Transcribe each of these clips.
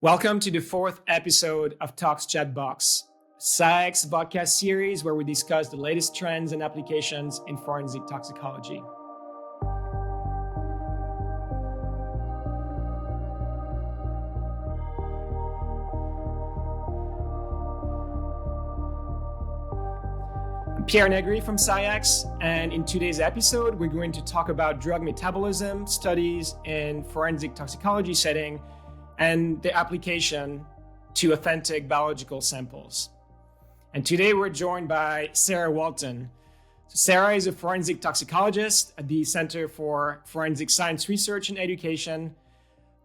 Welcome to the fourth episode of Tox Chat Box, SCIEX podcast series where we discuss the latest trends and applications in forensic toxicology. I'm Pierre Negri from SCIEX, and in today's episode, we're going to talk about drug metabolism studies in forensic toxicology setting and the application to authentic biological samples. And today we're joined by Sara Walton. Sara is a forensic toxicologist at the Center for Forensic Science Research and Education.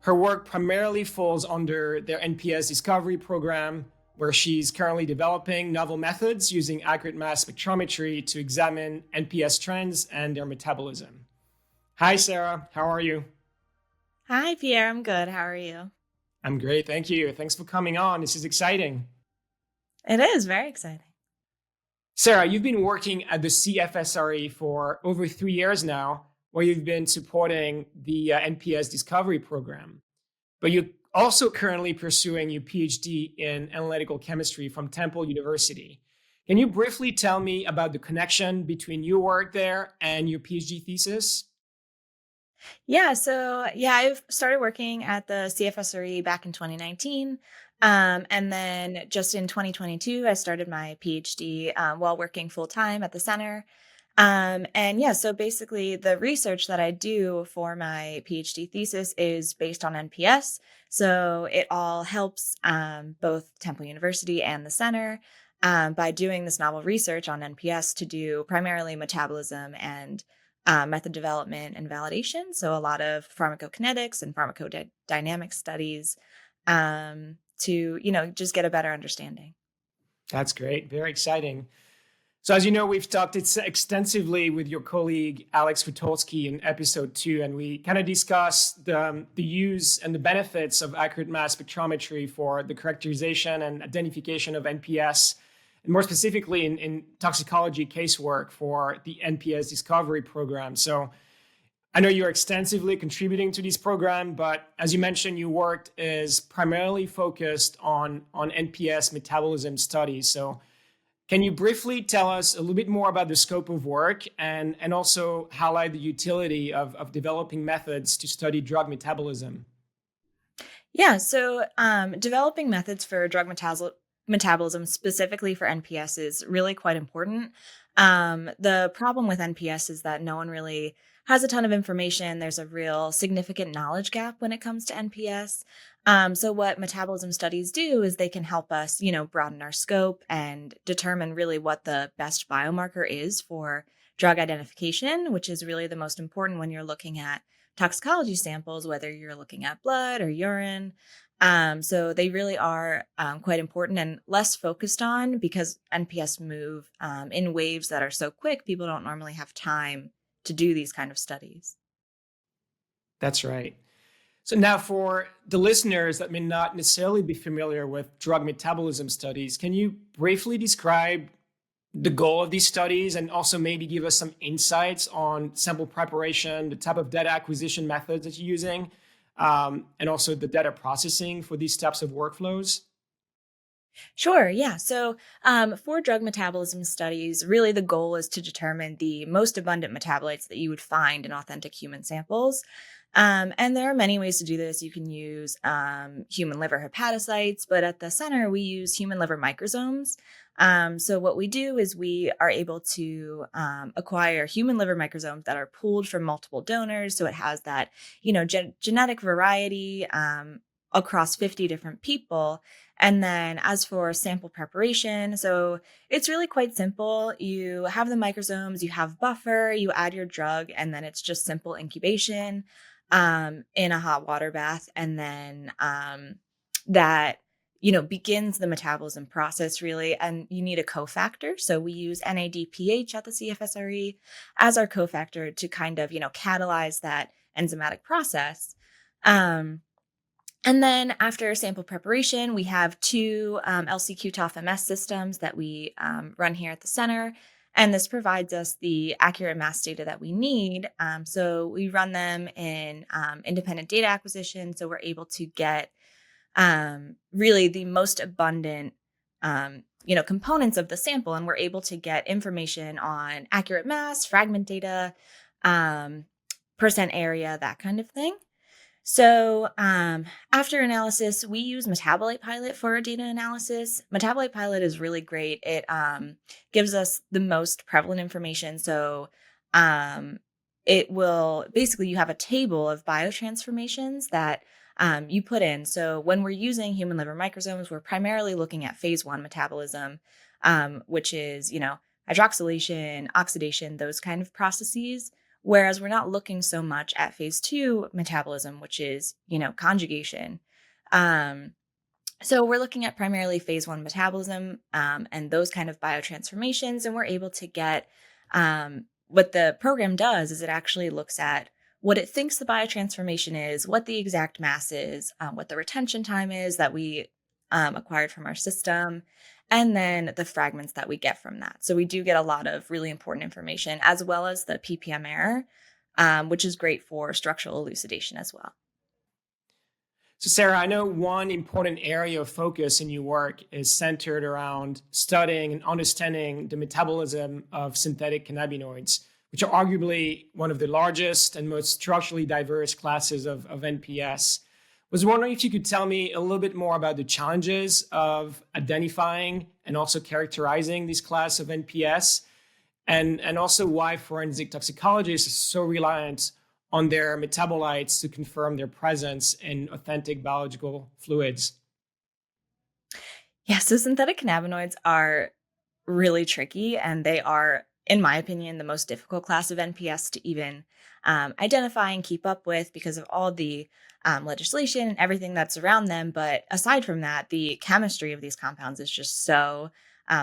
Her work primarily falls under their NPS discovery program, where she's currently developing novel methods using accurate mass spectrometry to examine NPS trends and their metabolism. Hi, Sara. How are you? Hi, Pierre. I'm good. How are you? I'm great. Thank you. Thanks for coming on. This is exciting. It is very exciting. Sara, you've been working at the CFSRE for over 3 years now, where you've been supporting the NPS discovery program. But you're also currently pursuing your PhD in analytical chemistry from Temple University. Can you briefly tell me about the connection between your work there and your PhD thesis? I've started working at the CFSRE back in 2019. And then just in 2022, I started my PhD while working full time at the center. So basically the research that I do for my PhD thesis is based on NPS. So it all helps both Temple University and the center by doing this novel research on NPS to do primarily metabolism and method development and validation. So a lot of pharmacokinetics and pharmacodynamic studies to, just get a better understanding. That's great. Very exciting. So as you know, we've talked extensively with your colleague, Alex Futolsky, in episode 2, and we kind of discussed the use and the benefits of accurate mass spectrometry for the characterization and identification of NPS, and more specifically in toxicology casework for the NPS discovery program. So I know you're extensively contributing to this program, but as you mentioned, your work is primarily focused on NPS metabolism studies. So can you briefly tell us a little bit more about the scope of work and also highlight the utility of developing methods to study drug metabolism? Developing methods for drug metabolism specifically for NPS is really quite important. The problem with NPS is that no one really has a ton of information. There's a real significant knowledge gap when it comes to NPS. So what metabolism studies do is they can help us, broaden our scope and determine really what the best biomarker is for drug identification, which is really the most important when you're looking at toxicology samples, whether you're looking at blood or urine. So they really are quite important and less focused on because NPS move in waves that are so quick, people don't normally have time to do these kind of studies. That's right. So now for the listeners that may not necessarily be familiar with drug metabolism studies, can you briefly describe the goal of these studies and also maybe give us some insights on sample preparation, the type of data acquisition methods that you're using, and also the data processing for these types of workflows? Sure. Yeah. So for drug metabolism studies, really the goal is to determine the most abundant metabolites that you would find in authentic human samples. And there are many ways to do this. You can use human liver hepatocytes, but at the center, we use human liver microsomes. So what we do is we are able to acquire human liver microsomes that are pooled from multiple donors. So it has that, genetic variety across 50 different people. And then as for sample preparation, so it's really quite simple. You have the microsomes, you have buffer, you add your drug, and then it's just simple incubation in a hot water bath. And then that, begins the metabolism process really. And you need a cofactor. So we use NADPH at the CFSRE as our cofactor to kind of, catalyze that enzymatic process. And then after sample preparation, we have 2 LC-QTOF-MS systems that we run here at the center. And this provides us the accurate mass data that we need. So we run them in independent data acquisition. So we're able to get really the most abundant components of the sample, and we're able to get information on accurate mass, fragment data, um, percent area, that kind of thing. So after analysis, we use Metabolite Pilot for our data analysis. Metabolite Pilot is really great. It gives us the most prevalent information. So it will basically, you have a table of biotransformations that you put in. So when we're using human liver microsomes, we're primarily looking at phase 1 metabolism, which is, hydroxylation, oxidation, those kind of processes. Whereas we're not looking so much at phase 2 metabolism, which is, conjugation. So we're looking at primarily phase 1 metabolism and those kind of biotransformations. And we're able to get what the program does is it actually looks at what it thinks the biotransformation is, what the exact mass is, what the retention time is that we acquired from our system, and then the fragments that we get from that. So we do get a lot of really important information, as well as the ppm error, which is great for structural elucidation as well. So Sara, I know one important area of focus in your work is centered around studying and understanding the metabolism of synthetic cannabinoids, which are arguably one of the largest and most structurally diverse classes of NPS. Was wondering if you could tell me a little bit more about the challenges of identifying and also characterizing this class of NPS, and also why forensic toxicologists are so reliant on their metabolites to confirm their presence in authentic biological fluids. Yeah, so synthetic cannabinoids are really tricky, and they are, in my opinion, the most difficult class of NPS to even identify and keep up with because of all the legislation and everything that's around them. But aside from that, the chemistry of these compounds is just so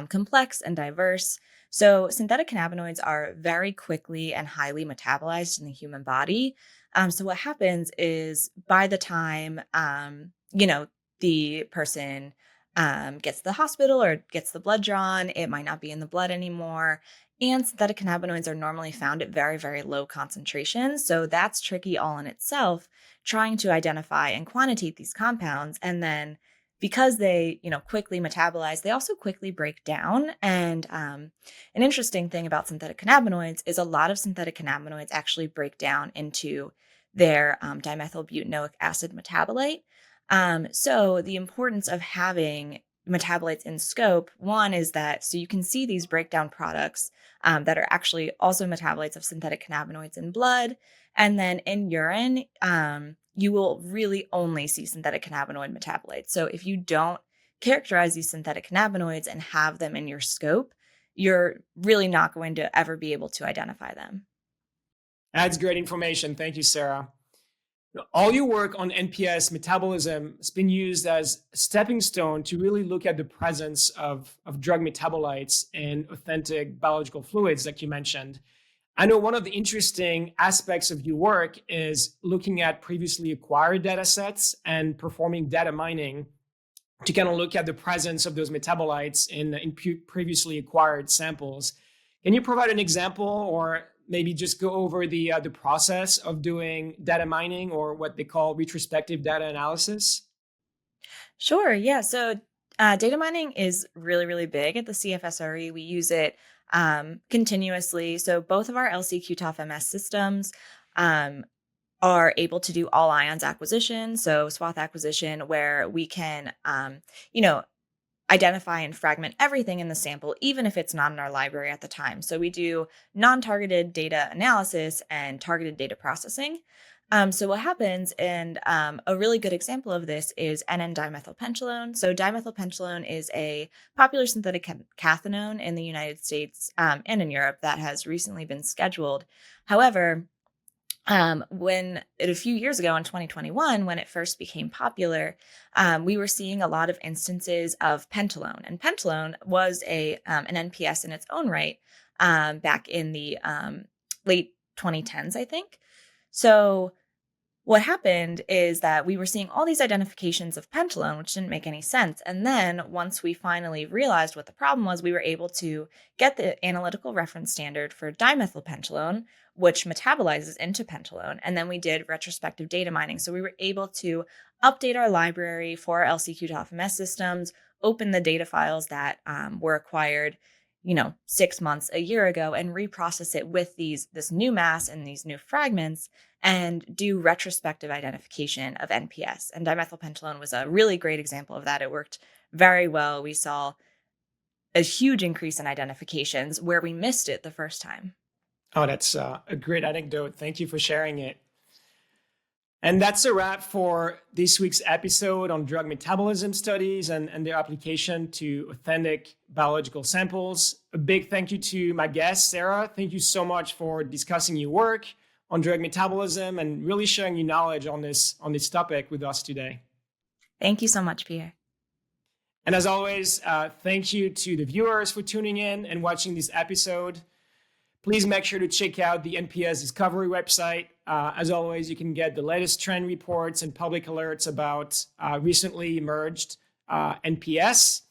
complex and diverse. So synthetic cannabinoids are very quickly and highly metabolized in the human body. So what happens is by the time, the person gets to the hospital or gets the blood drawn, it might not be in the blood anymore. And synthetic cannabinoids are normally found at very, very low concentrations. So that's tricky all in itself, trying to identify and quantitate these compounds. And then because they, quickly metabolize, they also quickly break down. And an interesting thing about synthetic cannabinoids is a lot of synthetic cannabinoids actually break down into their dimethylbutanoic acid metabolite. So the importance of having metabolites in scope, one is that so you can see these breakdown products that are actually also metabolites of synthetic cannabinoids in blood. And then in urine, you will really only see synthetic cannabinoid metabolites. So if you don't characterize these synthetic cannabinoids and have them in your scope, you're really not going to ever be able to identify them. That's great information. Thank you, Sara. All your work on NPS metabolism has been used as a stepping stone to really look at the presence of drug metabolites in authentic biological fluids, like you mentioned. I know one of the interesting aspects of your work is looking at previously acquired data sets and performing data mining to kind of look at the presence of those metabolites in previously acquired samples. Can you provide an example or maybe just go over the process of doing data mining, or what they call retrospective data analysis? Sure. Yeah. So data mining is really, really big at the CFSRE. We use it continuously. So both of our LC-QTOF MS systems are able to do all ions acquisition, so swath acquisition, where we can, identify and fragment everything in the sample, even if it's not in our library at the time. So we do non-targeted data analysis and targeted data processing. So what happens, and a really good example of this is N,N-dimethylpentylone. So dimethylpentylone is a popular synthetic cathinone in the United States and in Europe that has recently been scheduled. However, when a few years ago in 2021, when it first became popular, we were seeing a lot of instances of pentylone, and pentylone was an NPS in its own right back in the late 2010s, I think. So what happened is that we were seeing all these identifications of pentolone, which didn't make any sense. And then once we finally realized what the problem was, we were able to get the analytical reference standard for dimethylpentolone, which metabolizes into pentolone. And then we did retrospective data mining. So we were able to update our library for our LCQ to FMS systems, open the data files that were acquired 6 months, a year ago, and reprocess it with this new mass and these new fragments, and do retrospective identification of NPS. And dimethylpentolone was a really great example of that. It worked very well. We saw a huge increase in identifications where we missed it the first time. Oh, that's a great anecdote. Thank you for sharing it. And that's a wrap for this week's episode on drug metabolism studies and their application to authentic biological samples. A big thank you to my guest, Sara. Thank you so much for discussing your work on drug metabolism and really sharing your knowledge on this topic with us today. Thank you so much, Pierre. And as always, thank you to the viewers for tuning in and watching this episode. Please make sure to check out the NPS Discovery website. As always, you can get the latest trend reports and public alerts about recently emerged NPS.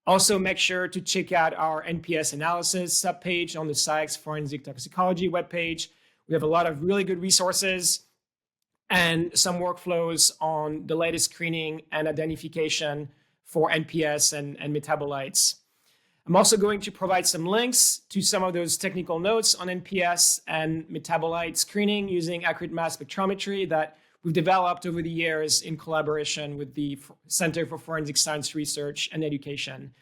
Also, make sure to check out our NPS analysis subpage on the SCIEX Forensic Toxicology webpage. We have a lot of really good resources and some workflows on the latest screening and identification for NPS and metabolites. I'm also going to provide some links to some of those technical notes on NPS and metabolite screening using accurate mass spectrometry that we've developed over the years in collaboration with the Center for Forensic Science Research and Education.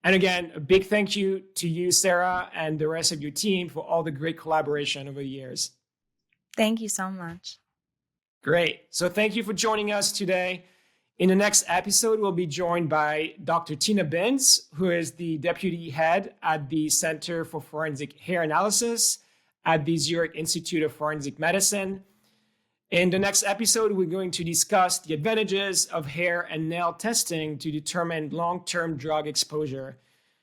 And again, a big thank you to you, Sara, and the rest of your team for all the great collaboration over the years. Thank you so much. Great. So thank you for joining us today. In the next episode, we'll be joined by Dr. Tina Binns, who is the deputy head at the Center for Forensic Hair Analysis at the Zurich Institute of Forensic Medicine. In the next episode, we're going to discuss the advantages of hair and nail testing to determine long-term drug exposure.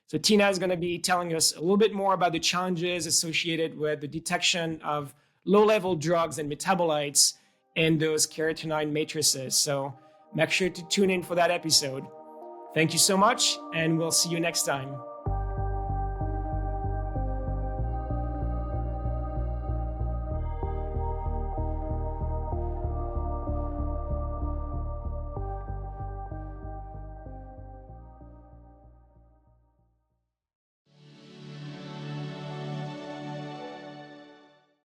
So Tina is going to be telling us a little bit more about the challenges associated with the detection of low-level drugs and metabolites in those keratinine matrices. So make sure to tune in for that episode. Thank you so much, and we'll see you next time.